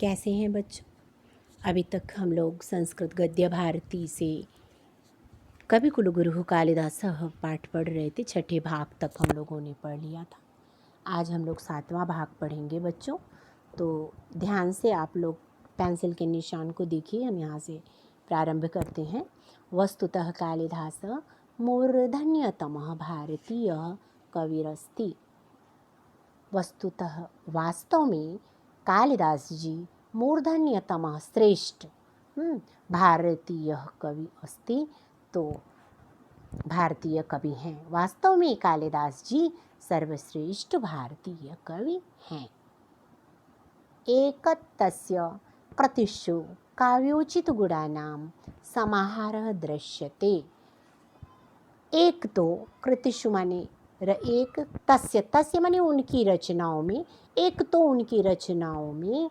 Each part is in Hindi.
कैसे हैं बच्चों? अभी तक हम लोग संस्कृत गद्य भारती से कवि कुलगुरु कालिदासः पाठ पढ़ रहे थे। छठे भाग तक हम लोगों ने पढ़ लिया था। आज हम लोग 7वां भाग पढ़ेंगे बच्चों। तो ध्यान से आप लोग पेंसिल के निशान को देखिए। हम यहाँ से प्रारंभ करते हैं। वस्तुतः कालिदासः मूर्धन्यतमः भारतीयः कविरस्ति। वस्तुतः वास्तव में कालिदास जी मूर्धन्यतमः श्रेष्ठ भारतीय कवि अस्ति। तो भारतीय कवि हैं। वास्तव में कालिदास जी सर्वश्रेष्ठ भारतीय कवि हैं। एकतस्य कृतिषु काव्योचित गुणानां समाहारः दृश्यते। एक तो कृतिषु माने एक तस्य माने उनकी रचनाओं में, एक तो उनकी रचनाओं में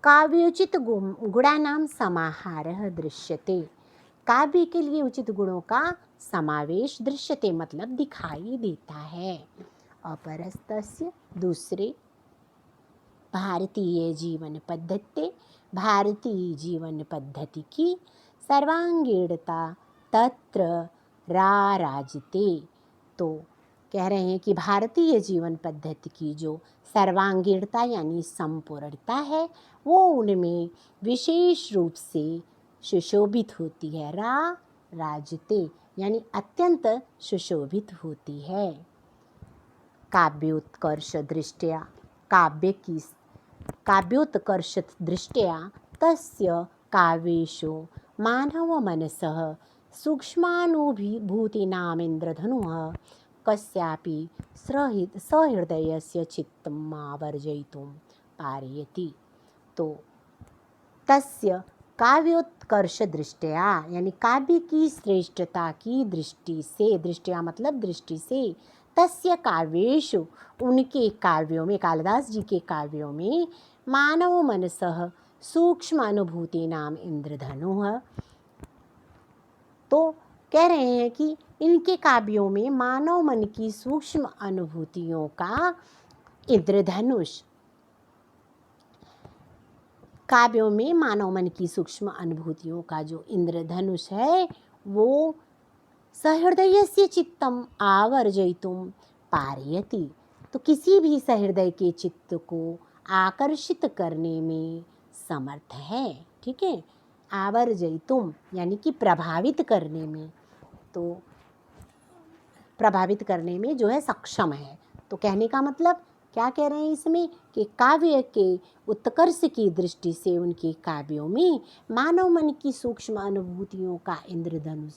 काव्योचित गुणानां समाहारः दृश्यते। काव्य के लिए उचित गुणों का समावेश दृश्यते मतलब दिखाई देता है। अपरस्तस्य दूसरे भारतीय जीवन पद्धति, भारतीय जीवन पद्धति की सर्वांगीणता तत्र राराजते। तो कह रहे हैं कि भारतीय जीवन पद्धति की जो सर्वांगीणता यानी संपूर्णता है वो उनमें विशेष रूप से सुशोभित होती है। राजते यानी अत्यंत सुशोभित होती है। काव्योत्कर्ष दृष्टया काव्योत्कर्ष दृष्टया तस्य काव्येषु मानव मनसः सूक्ष्मानुभूतीनाम् इन्द्रधनुः कस्यापि सहृदयस्य चित्तम् आवर्जयितुं पारयति। तो तस्य काव्योत्कर्ष दृष्टया यानी काव्य की श्रेष्ठता की दृष्टि से, दृष्टया मतलब दृष्टि से, तस्य काव्येषु उनके काव्यों में, कालिदास जी के काव्यों में मानव मनसः सूक्ष्म अनुभूतीनाम् इंद्रधनुः। तो कह रहे हैं कि इनके काव्यों में मानव मन की सूक्ष्म अनुभूतियों का इंद्रधनुष, काव्यों में मानव मन की सूक्ष्म अनुभूतियों का जो इंद्रधनुष है वो सहृदयस्य चित्तम आवर्जयितुम पारयति। तो किसी भी सहृदय के चित्त को आकर्षित करने में समर्थ है। ठीक है, आवर्जयितुम यानी कि प्रभावित करने में, तो प्रभावित करने में जो है सक्षम है। तो कहने का मतलब क्या कह रहे हैं इसमें कि काव्य के उत्कर्ष की दृष्टि से उनके काव्यों में मानव मन की सूक्ष्म अनुभूतियों का इंद्रधनुष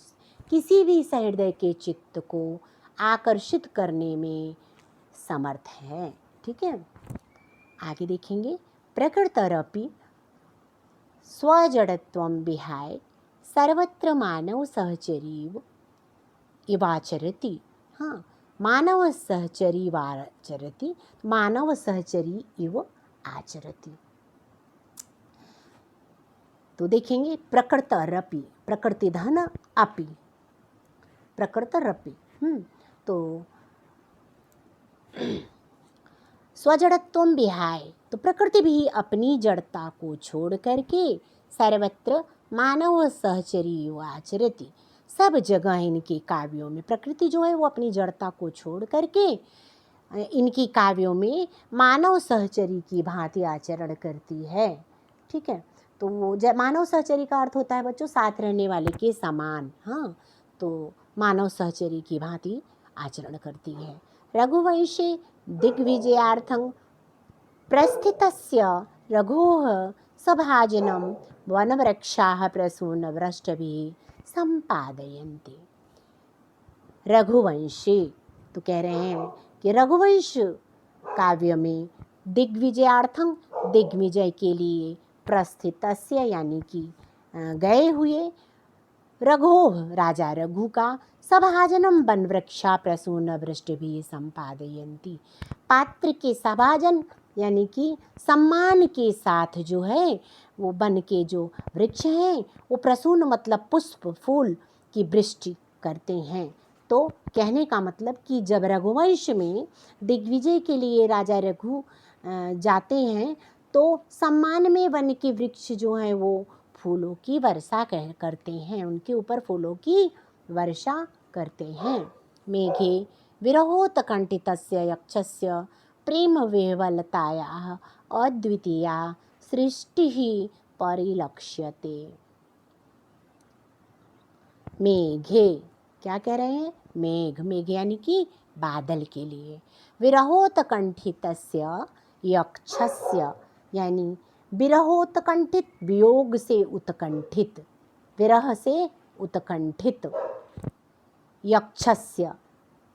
किसी भी सहृदय के चित्त को आकर्षित करने में समर्थ है। ठीक है, आगे देखेंगे। प्रकृतरपि स्वजड़त्वं विहाय सर्वत्र मानव सहचरीव इवाचरति। हाँ, मानव सहचरी वाचरति, मानव सहचरी इव आचरति। तो देखेंगे प्रकृतरपि, प्रकृति धन अपि, प्रकृतरपि। तो स्वजड़त्वं विहाय, तो प्रकृति भी अपनी जड़ता को छोड़ करके सर्वत्र मानव सहचरी आचरति, सब जगह इनके काव्यों में प्रकृति जो है वो अपनी जड़ता को छोड़ करके इनकी काव्यों में मानव सहचरी की भांति आचरण करती है। ठीक है, तो वो मानव सहचरी का अर्थ होता है बच्चों साथ रहने वाले के समान। हाँ, तो मानव सहचरी की भांति आचरण करती है। रघुवंशे दिग्विजयार्थं प्रस्थितस्य रघोः सभाजनं वनवृक्षाः प्रसूनवृष्टिभिः संपादयन्ति। रघुवंशे, तो कह रहे हैं कि रघुवंश काव्य में दिग्विजयार्थं, दिग्विजय के लिए, प्रस्थितस्य यानी कि गए हुए, रघोः राजा रघु का, सभाजनम वन वृक्षा प्रसून वृष्टिभिः संपादयन्ति, पात्र के सभाजन यानी कि सम्मान के साथ जो है वो वन के जो वृक्ष हैं वो प्रसून मतलब पुष्प फूल की वृष्टि करते हैं। तो कहने का मतलब कि जब रघुवंश में दिग्विजय के लिए राजा रघु जाते हैं तो सम्मान में वन के वृक्ष जो हैं वो फूलों की वर्षा करते हैं, उनके ऊपर फूलों की वर्षा करते हैं। मेघे विरहोत्कण्ठितस्य यक्षस्य प्रेम विह्वलतायाः अद्वितीया सृष्टिः परिलक्ष्यते। मेघे, क्या कह रहे हैं? मेघ, मेघ यानी कि बादल के लिए। विरहोत्कण्ठितस्य यक्षस्य यानी विरहोत्कण्ठित, वियोग से उत्कंठित, विरह से उत्कंठित। यक्षस्य,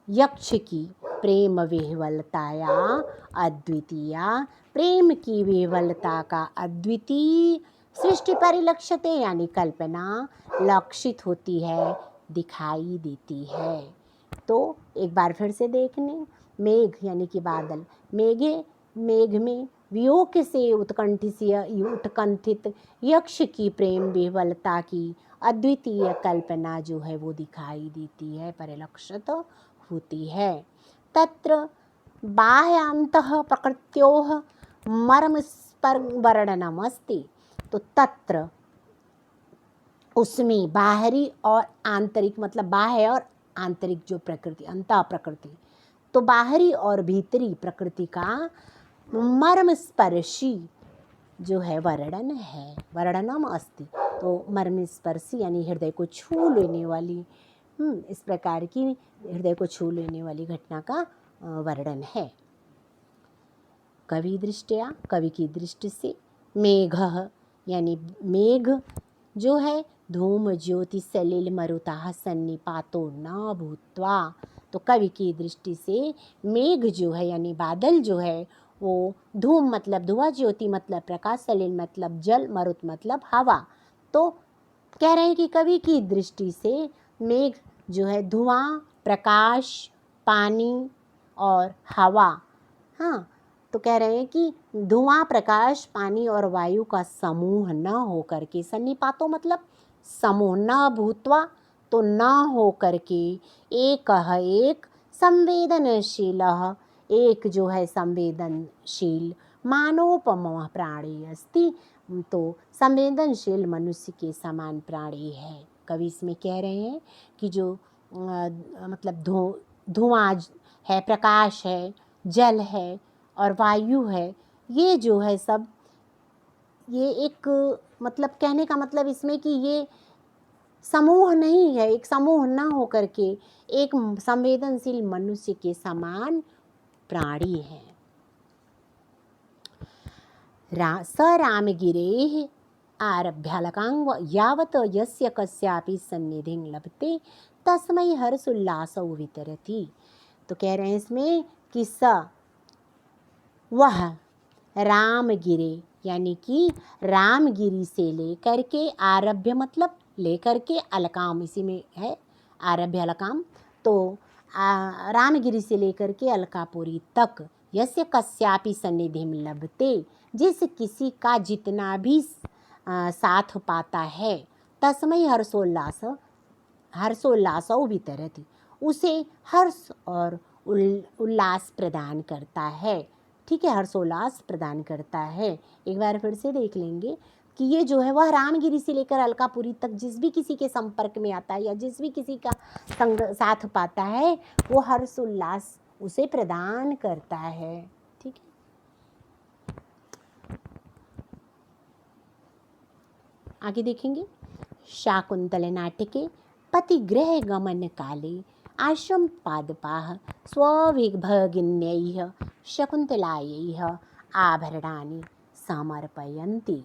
यक्ष की प्रेम विह्वलताया अद्वितीया, प्रेम की विह्वलता का अद्वितीय सृष्टि परिलक्ष्यते यानी कल्पना लक्षित होती है, दिखाई देती है। तो एक बार फिर से देख लें, मेघ यानी कि बादल, मेघे, मेघ में वियोग से उत्कंठित यक्ष की प्रेम विह्वलता की अद्वितीय कल्पना जो है वो दिखाई देती है, परिलक्षित होती है। तत्र बाह्यांतः प्रकृत्योः मर्मस्पर्शवर्णनमस्ति। तो तत्र, उसमें बाहरी और आंतरिक, मतलब बाह्य और आंतरिक जो प्रकृति, अंतः प्रकृति, तो बाहरी और भीतरी प्रकृति का मर्मस्पर्शी जो है वर्णन है, वर्णनम अस्ति। तो मर्मस्पर्शी यानी हृदय को छू लेने वाली, इस प्रकार की हृदय को छू लेने वाली घटना का वर्णन है। कवि दृष्टया, कवि की दृष्टि से, मेघः यानी मेघ जो है धूम ज्योति सलिल मरुताः सन्निपातो न भूत्वा। तो कवि की दृष्टि से मेघ जो है यानी बादल जो है वो धूम मतलब धुआं, ज्योति मतलब प्रकाश, सलिल मतलब जल, मरुत मतलब हवा। तो कह रहे हैं कि कवि की दृष्टि से मेघ जो है धुआं, प्रकाश, पानी और हवा, हाँ, तो कह रहे हैं कि धुआं, प्रकाश, पानी और वायु का समूह न हो करके, सन्निपातो मतलब समूह, न भूत्वा तो न हो करके, एक संवेदनशील, एक जो है संवेदनशील, मानोपम प्राणी अस्ति, तो संवेदनशील मनुष्य के समान प्राणी है। कवि इसमें कह रहे हैं कि जो मतलब धुआं है, प्रकाश है, जल है और वायु है, ये जो है सब, ये एक मतलब कहने का मतलब इसमें कि ये समूह नहीं है, एक समूह ना हो करके एक संवेदनशील मनुष्य के समान प्राणी है। स रामगिरेः आरभ्यालकांग यावत् यस्य कस्यापि सन्निधिं लभते तस्मै हर्षोल्लासौ वितरति। तो कह रहे हैं इसमें कि वह रामगिरे यानी कि रामगिरी से लेकर के, आरभ्य मतलब लेकर के, अलकाम इसी में है, आरभ्य अलकाम, तो रामगिरी से लेकर के अलकापुरी तक, यस्य कस्यापि सन्निधिं लभते, जिस किसी का जितना भी साथ पाता है, तस्मै हर्षोल्लासौ वितरति, उसे हर्ष और उल्लास प्रदान करता है। ठीक है, हर्षोल्लास प्रदान करता है। एक बार फिर से देख लेंगे कि ये जो है वह रामगिरी से लेकर अलकापुरी तक जिस भी किसी के संपर्क में आता है या जिस भी किसी का साथ पाता है, वो हर्ष उल्लास उसे प्रदान करता है। ठीक है, आगे देखेंगे। शाकुंतल नाटके पतिगृह गमन काले आश्रम पादपाः स्वभगिन्यैः शकुंतलायैः आभरणानि समर्पयन्ति।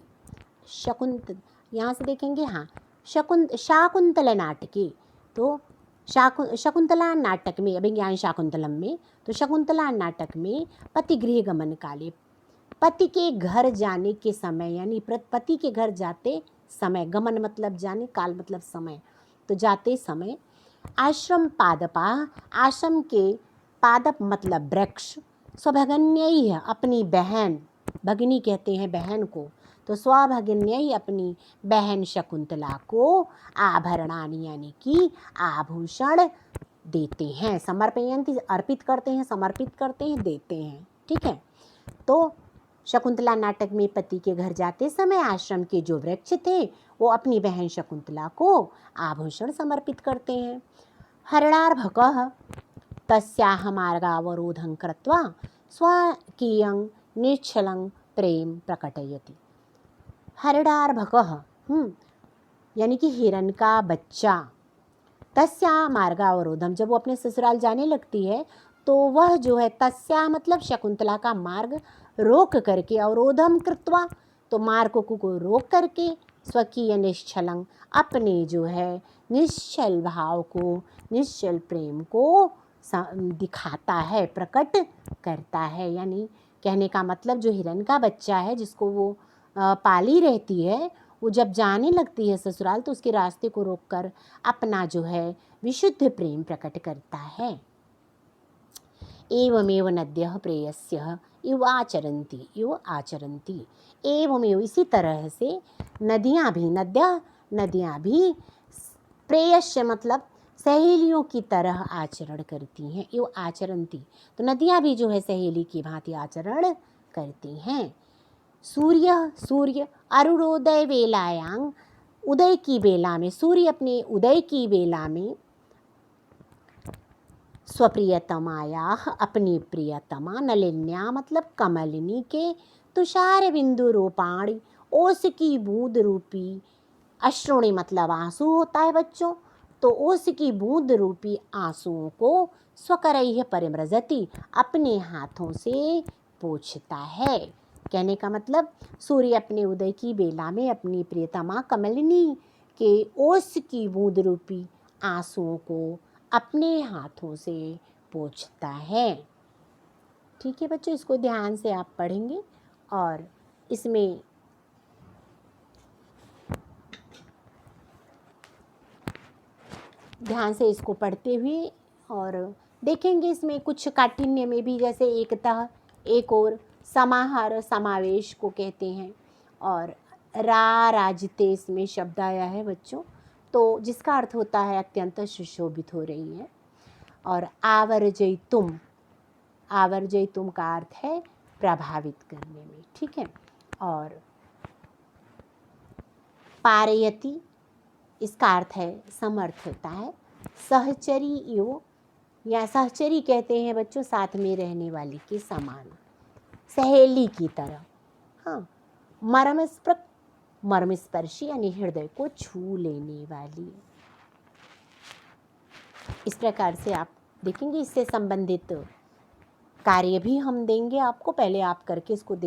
यहाँ से देखेंगे, हाँ, शाकुंतल नाटके, तो शकुंतला नाटक में, अभिज्ञान शाकुंतलम में, तो शकुंतला नाटक में पतिगृह गमन काले, पति के घर जाने के समय, यानी पति के घर जाते समय, गमन मतलब जाने, काल मतलब समय, तो जाते समय, आश्रम पादपा, आश्रम के पादप मतलब वृक्ष, स्वभगिन्यैः अपनी बहन, भगिनी कहते हैं बहन को, तो स्वभगिन्यैः अपनी बहन शकुंतला को आभरणानि यानी कि आभूषण देते हैं, समर्पयन्ति अर्पित करते हैं, समर्पित करते हैं, देते हैं। ठीक है, तो शकुंतला नाटक में पति के घर जाते समय आश्रम के जो वृक्ष थे वो अपनी बहन शकुंतला को आभूषण समर्पित करते हैं। हरणार्भकः तस्याः मार्गावरोधं कृत्वा स्वकीयं निश्चलं प्रेम प्रकटयति। हरणार्भकः यानी कि हिरण का बच्चा, तस्या मार्गावरोधम, जब वो अपने ससुराल जाने लगती है तो वह जो है, तस्या मतलब शकुंतला का मार्ग रोक करके, अवरोधम कृत्वा तो मार्ग को रोक करके, स्वकीय निश्चलं अपने जो है निश्चल भाव को, निश्चल प्रेम को दिखाता है, प्रकट करता है। यानी कहने का मतलब जो हिरण का बच्चा है जिसको वो पाली रहती है, वो जब जाने लगती है ससुराल तो उसके रास्ते को रोककर अपना जो है विशुद्ध प्रेम प्रकट करता है। एवमेव नद्यः प्रेयस्यः इव आचरन्ति। एवमेव इसी तरह से नदियाँ भी प्रेयस्य मतलब सहेलियों की तरह आचरण करती हैं। इव आचरन्ति तो नदियाँ भी जो है सहेली की भांति आचरण करती हैं। सूर्य अरुणोदय वेलायां, उदय की बेला में, सूर्य अपने उदय की बेला में स्वप्रियतमायाः अपनी प्रियतमा, नलिन्या मतलब कमलिनी के, तुषार बिंदु रूपाणी ओस की बूंद रूपी, अश्रुणी मतलब आंसू होता है बच्चों, तो ओस की बूंद रूपी आंसुओं को स्वकरैः परिमृजति अपने हाथों से पोंछता है। कहने का मतलब सूर्य अपने उदय की बेला में अपनी प्रियतमा कमलिनी के ओस की बूंद रूपी आंसुओं को अपने हाथों से पोंछता है। ठीक है बच्चों, इसको ध्यान से आप पढ़ेंगे और इसमें ध्यान से इसको पढ़ते हुए और देखेंगे इसमें कुछ काठिन्य में भी, जैसे एकतः, एक और, समाहार समावेश को कहते हैं, और राजिते इसमें शब्द आया है बच्चों, तो जिसका अर्थ होता है अत्यंत सुशोभित हो रही है। और आवर्जयितुम का अर्थ है प्रभावित करने में। ठीक है, और पारयति इसका अर्थ है समर्थ होता है। सहचरी यो या सहचरी कहते हैं बच्चों साथ में रहने वाली के समान, सहेली की तरह। हाँ, मर्मस्पर्शी यानी हृदय को छू लेने वाली। इस प्रकार से आप देखेंगे, इससे संबंधित कार्य भी हम देंगे आपको। पहले आप करके इसको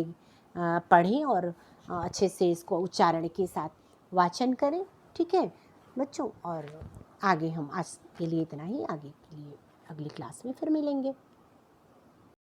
पढ़ें और अच्छे से इसको उच्चारण के साथ वाचन करें। ठीक है बच्चों, और आगे हम आज के लिए इतना ही, आगे के लिए अगली क्लास में फिर मिलेंगे।